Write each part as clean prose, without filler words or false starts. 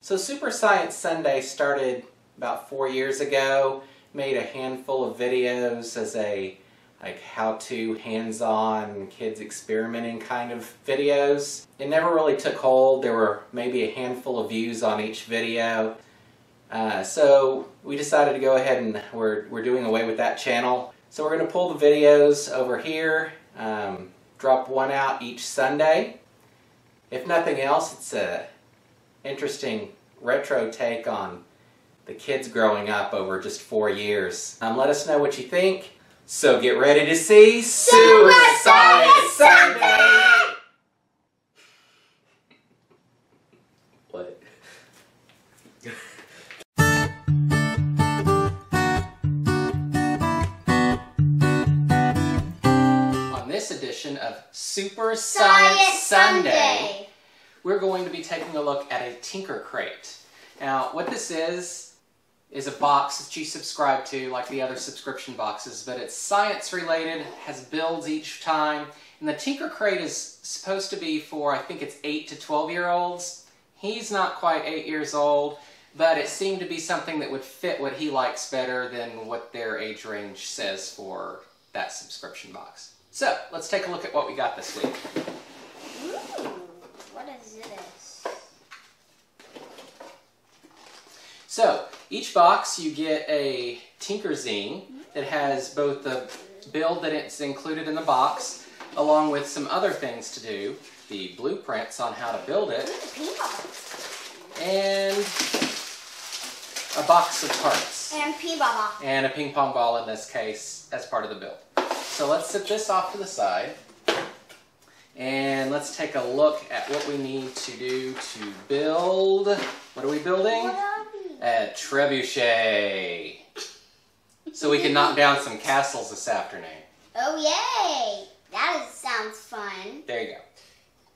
So Super Science Sunday started about 4 years ago. Made a handful of videos as a how-to, hands-on, kids experimenting kind of videos. It never really took hold. There were maybe a handful of views on each video. So we decided to go ahead and we're doing away with that channel. So we're going to pull the videos over here, drop one out each Sunday. If nothing else, it's a interesting retro take on the kids growing up over just 4 years. Let us know what you think. So get ready to see Super Science Sunday! What? On this edition of Super Science Sunday, we're going to be taking a look at a Tinker Crate. Now, what this is a box that you subscribe to, like the other subscription boxes, but it's science related, has builds each time, and the Tinker Crate is supposed to be for, I think it's 8 to 12-year-olds. He's not quite 8 years old, but it seemed to be something that would fit what he likes better than what their age range says for that subscription box. So, let's take a look at what we got this week. So, each box you get a Tinker Zine that has both the build that it's included in the box, along with some other things to do, the blueprints on how to build it, and a box of parts. And ping pong ball. And a ping pong ball in this case as part of the build. So let's set this off to the side, and let's take a look at what we need to do to build. What are we building? A Trebuchet. So we can knock down some castles this afternoon. Oh yay! That sounds fun. There you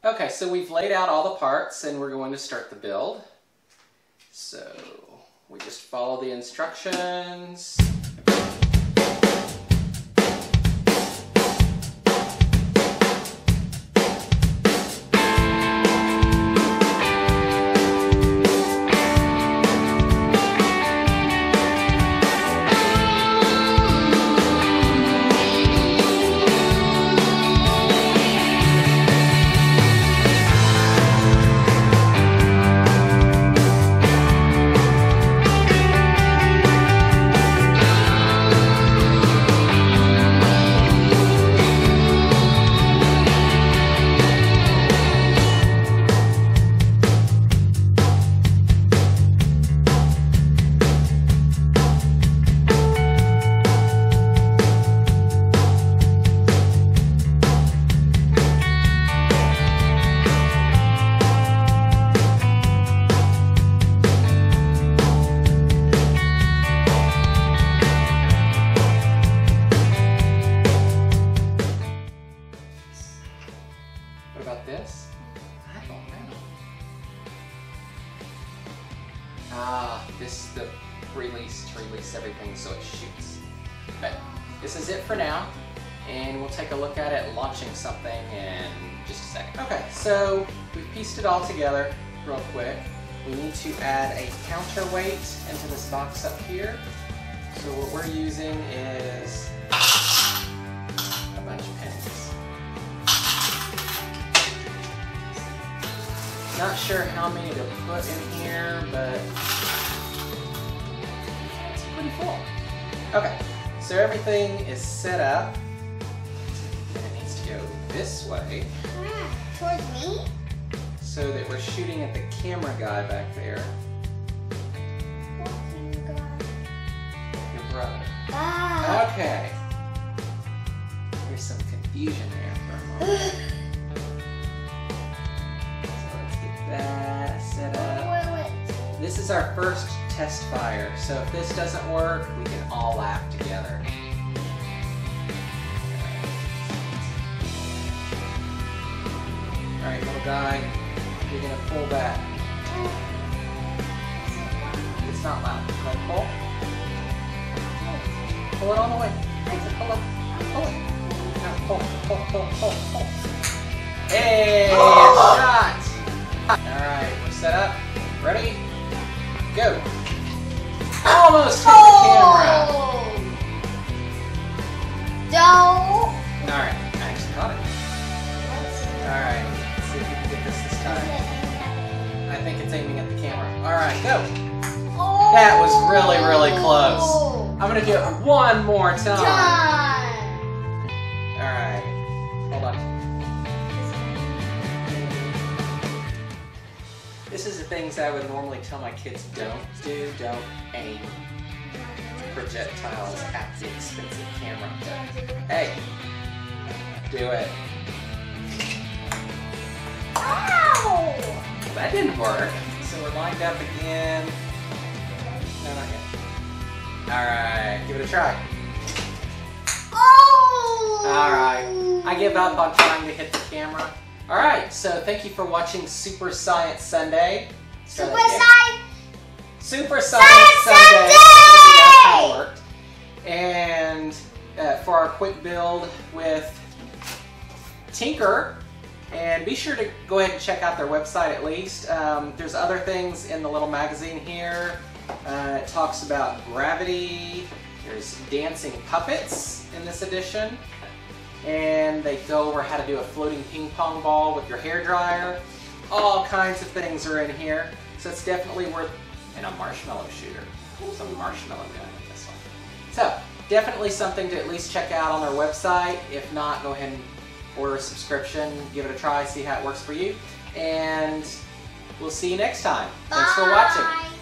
go. Okay, so we've laid out all the parts and we're going to start the build. So we just follow the instructions. What about this? I don't know. This is the release to release everything so it shoots. But this is it for now, and we'll take a look at it launching something in just a second. Okay, so we've pieced it all together real quick. We need to add a counterweight into this box up here. So what we're using is a bunch of pennies. Not sure how many to put in here, but it's pretty full. Okay, so everything is set up. And it needs to go this way. Towards me? So that we're shooting at the camera guy back there. What camera guy? Your brother. Ah. Okay. There's some confusion there for a moment. That set up. This is our first test fire, so if this doesn't work, we can all laugh together. Alright, little guy, you're gonna pull that. It's not loud. Go pull. Pull it all the way. Pull it. Pull it. Now pull. Hey, shot! Alright, we're set up. Ready? Go. Oh. That was really, really close. I'm gonna do it one more time. Done. All right. Hold on. This is the things I would normally tell my kids don't do. Don't aim projectiles at the expensive camera. Hey, do it. Ow! Well, that didn't work. So we're lined up again. No, not yet. All right, give it a try. Oh! All right, I give up on trying to hit the camera. All right, so thank you for watching Super Science Sunday. Super Science! Super Science Science Sunday! Sunday! That's how it worked. And for our quick build with Tinker, and be sure to go ahead and check out their website at least. There's other things in the little magazine here. It talks about gravity. There's dancing puppets in this edition. And they go over how to do a floating ping pong ball with your hairdryer. All kinds of things are in here. So it's definitely worth, and a marshmallow shooter. Some marshmallow gun in this one. So definitely something to at least check out on their website. If not, go ahead and order a subscription, give it a try, see how it works for you. And we'll see you next time. Thanks for watching.